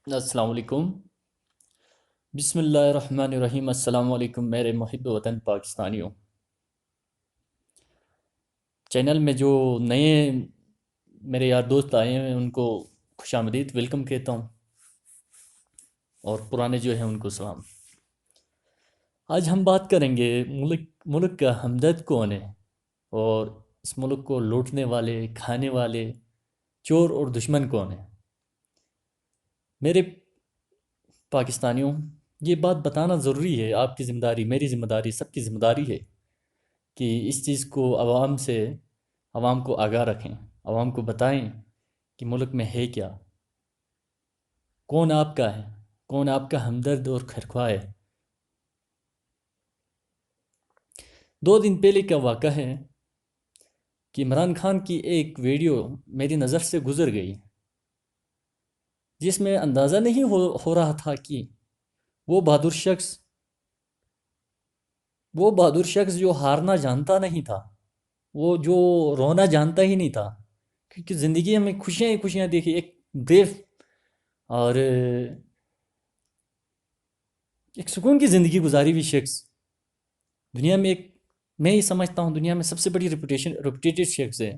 السلام علیکم۔ بسم اللہ الرحمن الرحیم۔ السلام علیکم میرے محب وطن پاکستانیوں۔ چینل میں جو نئے میرے یار دوست آئے ہیں ان کو خوش آمدید ویلکم کہتا ہوں، اور پرانے جو ہیں ان کو سلام۔ آج ہم بات کریں گے ملک کا ہمدرد کون ہے، اور اس ملک کو لوٹنے والے، کھانے والے چور اور دشمن کون ہیں۔ میرے پاکستانیوں، یہ بات بتانا ضروری ہے، آپ کی ذمہ داری، میری ذمہ داری، سب کی ذمہ داری ہے کہ اس چیز کو عوام کو آگاہ رکھیں، عوام کو بتائیں کہ ملک میں ہے کیا، کون آپ کا ہے، کون آپ کا ہمدرد اور خیرخواہ ہے۔ 2 دن پہلے کا واقعہ ہے کہ عمران خان کی ایک ویڈیو میری نظر سے گزر گئی، جس میں اندازہ نہیں ہو رہا تھا کہ وہ بہادر شخص جو ہارنا جانتا نہیں تھا، وہ جو رونا جانتا ہی نہیں تھا، کیونکہ زندگی میں خوشیاں ہی خوشیاں دیکھی، ایک بریو اور ایک سکون کی زندگی گزاری ہوئی شخص دنیا میں، میں ہی سمجھتا ہوں دنیا میں سب سے بڑی ریپوٹیٹڈ شخص ہے،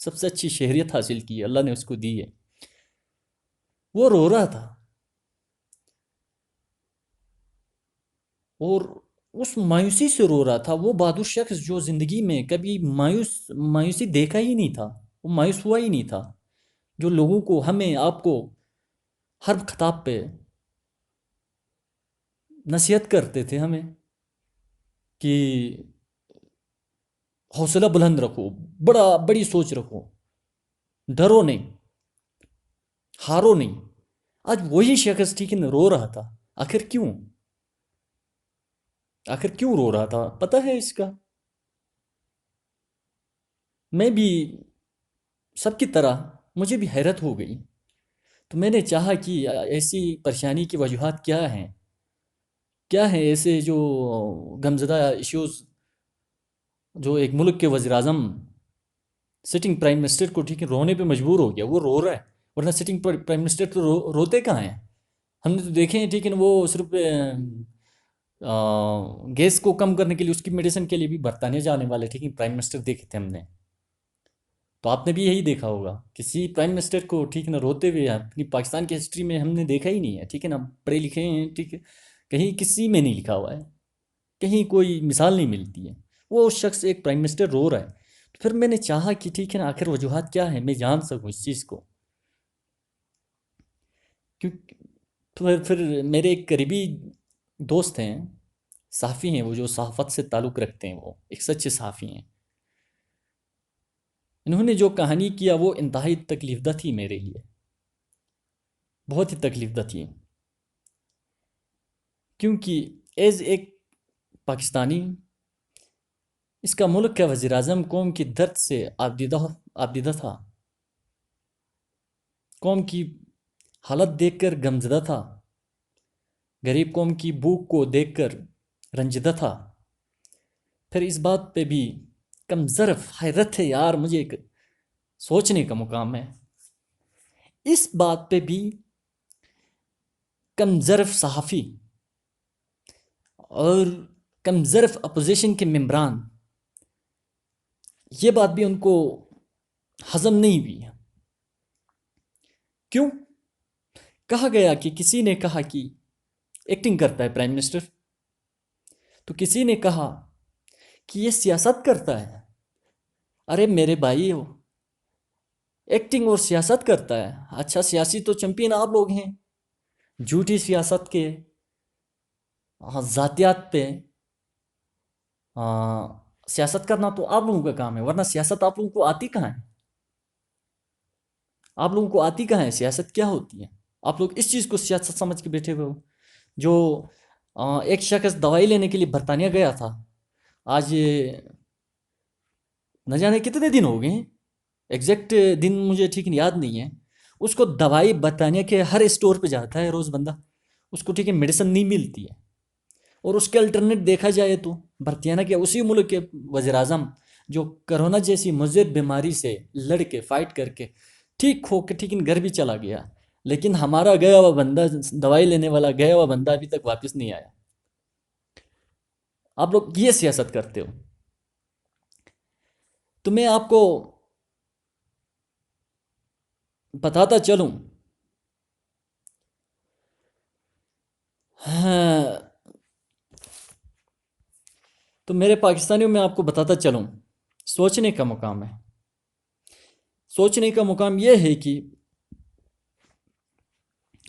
سب سے اچھی شہریت حاصل کی ہے، اللہ نے اس کو دی ہے۔ وہ رو رہا تھا، اور اس مایوسی سے رو رہا تھا۔ وہ بہادر شخص جو زندگی میں کبھی مایوسی دیکھا ہی نہیں تھا، وہ مایوس ہوا ہی نہیں تھا، جو لوگوں کو، ہمیں، آپ کو ہر خطاب پہ نصیحت کرتے تھے ہمیں کہ حوصلہ بلند رکھو، بڑی سوچ رکھو، ڈرو نہیں، ہارو نہیں۔ آج وہی شخص ٹھیک ہے نا، رو رہا تھا۔ آخر کیوں رو رہا تھا پتہ ہے اس کا؟ میں بھی سب کی طرح، مجھے بھی حیرت ہو گئی، تو میں نے چاہا کہ ایسی پریشانی کی وجوہات کیا ہیں ایسے جو غمزدہ ایشوز، جو ایک ملک کے وزیر اعظم سٹنگ پرائم منسٹر کو ٹھیک ہے رونے پہ مجبور ہو گیا۔ وہ رو رہا ہے، ورنہ سٹنگ پرائم منسٹر تو روتے کہاں ہیں؟ ہم نے تو دیکھے ہیں ٹھیک ہے نا، وہ صرف گیس کو کم کرنے کے لیے، اس کی میڈیسن کے لیے بھی برطانیہ جانے والے ٹھیک ہے پرائم منسٹر دیکھے تھے ہم نے۔ تو آپ نے بھی یہی دیکھا ہوگا، کسی پرائم منسٹر کو ٹھیک ہے نا روتے ہوئے اپنی پاکستان کی ہسٹری میں ہم نے دیکھا ہی نہیں ہے، ٹھیک ہے نا، پڑھے لکھے ہیں ٹھیک ہے، کہیں کسی میں نہیں لکھا ہوا ہے، کہیں کوئی مثال نہیں ملتی ہے۔ وہ شخص ایک پرائم منسٹر رو رہا ہے، تو پھر میں نے چاہا کہ ٹھیک ہے نا، آخر وجوہات کیا ہیں، میں جان سکوں اس چیز کو۔ پھر میرے ایک قریبی دوست ہیں، صحافی ہیں، وہ جو صحافت سے تعلق رکھتے ہیں، وہ ایک سچے صحافی ہیں۔ انہوں نے جو کہانی کیا وہ انتہائی تکلیف دہ تھی میرے لیے، بہت ہی تکلیف دہ تھی، کیونکہ ایز ایک پاکستانی، اس کا ملک کا وزیر اعظم قوم کی درد سے آبدیدہ تھا، قوم کی حالت دیکھ کر غمزدہ تھا، غریب قوم کی بھوک کو دیکھ کر رنجدہ تھا۔ پھر اس بات پہ بھی کم ظرف، حیرت ہے یار، مجھے ایک سوچنے کا مقام ہے، اس بات پہ بھی کم ظرف صحافی اور کم ظرف اپوزیشن کے ممبران، یہ بات بھی ان کو ہضم نہیں ہوئی ہے۔ کیوں؟ کہا گیا کہ کسی نے کہا کہ ایکٹنگ کرتا ہے پرائم منسٹر، تو کسی نے کہا کہ یہ سیاست کرتا ہے۔ ارے میرے بھائی، ہو ایکٹنگ اور سیاست کرتا ہے؟ اچھا، سیاسی تو چمپئن آپ لوگ ہیں، جھوٹی سیاست کے ذاتیات پہ سیاست کرنا تو آپ لوگوں کا کام ہے، ورنہ سیاست آپ لوگوں کو آتی کہاں ہے؟ آپ لوگوں کو آتی کہاں ہے؟ سیاست کیا ہوتی ہے؟ آپ لوگ اس چیز کو سیاست سمجھ کے بیٹھے ہوئے ہو۔ جو ایک شخص دوائی لینے کے لیے برطانیہ گیا تھا، آج نہ جانے کتنے دن ہو گئے ہیں، ایگزیکٹ دن مجھے ٹھیک یاد نہیں ہے، اس کو دوائی برطانیہ کے ہر اسٹور پہ جاتا ہے روز بندہ، اس کو ٹھیک ہے میڈیسن نہیں ملتی ہے، اور اس کے الٹرنیٹ دیکھا جائے تو برطانیہ کے اسی ملک کے وزیر اعظم جو کرونا جیسی مضر بیماری سے لڑ کے، فائٹ کر کے ٹھیک ہو کے ٹھیک گھر بھی چلا گیا، لیکن ہمارا گیا ہوا بندہ، دوائی لینے والا گیا ہوا بندہ ابھی تک واپس نہیں آیا. آپ لوگ یہ سیاست کرتے ہو. تو میں آپ کو بتاتا چلوں، ہاں، تو میرے پاکستانیوں میں آپ کو بتاتا چلوں، سوچنے کا مقام ہے. سوچنے کا مقام یہ ہے کہ،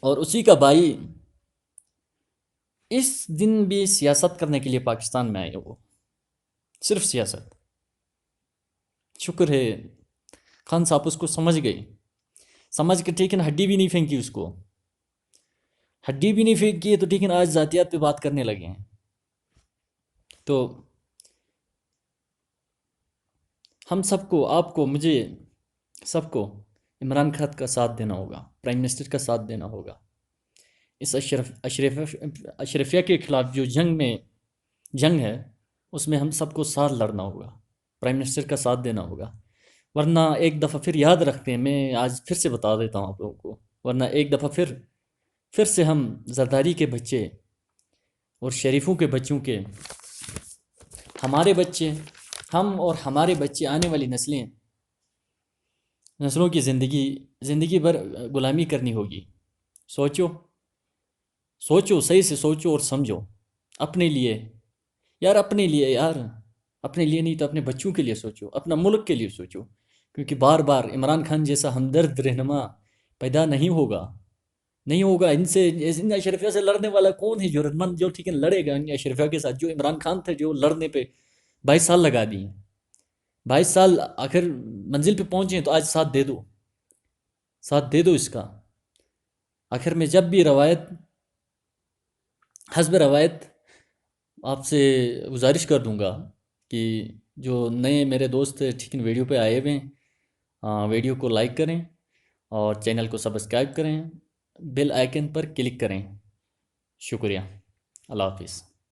اور اسی کا بھائی اس دن بھی سیاست کرنے کے لیے پاکستان میں آئے. وہ صرف سیاست. شکر ہے خان صاحب اس کو سمجھ گئے. سمجھ کے ٹھیک ہے، ہڈی بھی نہیں پھینکی اس کو، ہڈی بھی نہیں پھینکی ہے. تو ٹھیک ہے، آج ذاتیات پہ بات کرنے لگے ہیں. تو ہم سب کو، آپ کو، مجھے، سب کو عمران خان کا ساتھ دینا ہوگا، پرائم منسٹر کا ساتھ دینا ہوگا. اس اشرفیہ کے خلاف جو جنگ ہے، اس میں ہم سب کو ساتھ لڑنا ہوگا، پرائم منسٹر کا ساتھ دینا ہوگا. ورنہ ایک دفعہ پھر یاد رکھتے ہیں، میں آج پھر سے بتا دیتا ہوں آپ لوگوں کو، ورنہ ایک دفعہ پھر سے ہم زرداری کے بچے اور شریفوں کے بچوں کے، ہمارے بچے، ہم اور ہمارے بچے، آنے والی نسلوں کی زندگی بھر غلامی کرنی ہوگی. سوچو، سوچو، صحیح سے سوچو اور سمجھو. اپنے لیے یار، اپنے لیے یار، اپنے لیے نہیں تو اپنے بچوں کے لیے سوچو، اپنا ملک کے لیے سوچو. کیونکہ بار بار عمران خان جیسا ہمدرد رہنما پیدا نہیں ہوگا. ان اشرفیہ سے لڑنے والا کون ہے ضرورت مند جو ٹھیک ہے لڑے گا ان اشرفیہ کے ساتھ؟ جو عمران خان تھے، جو لڑنے پہ 22 سال لگا دیے. 22 سال آخر منزل پہ پہنچے ہیں، تو آج ساتھ دے دو اس کا. آخر میں جب بھی حسب روایت آپ سے گزارش کر دوں گا کہ جو نئے میرے دوست ٹھیک ہے ویڈیو پہ آئے ہوئے ہیں، ویڈیو کو لائک کریں اور چینل کو سبسکرائب کریں، بیل آئیکن پر کلک کریں. شکریہ. اللہ حافظ.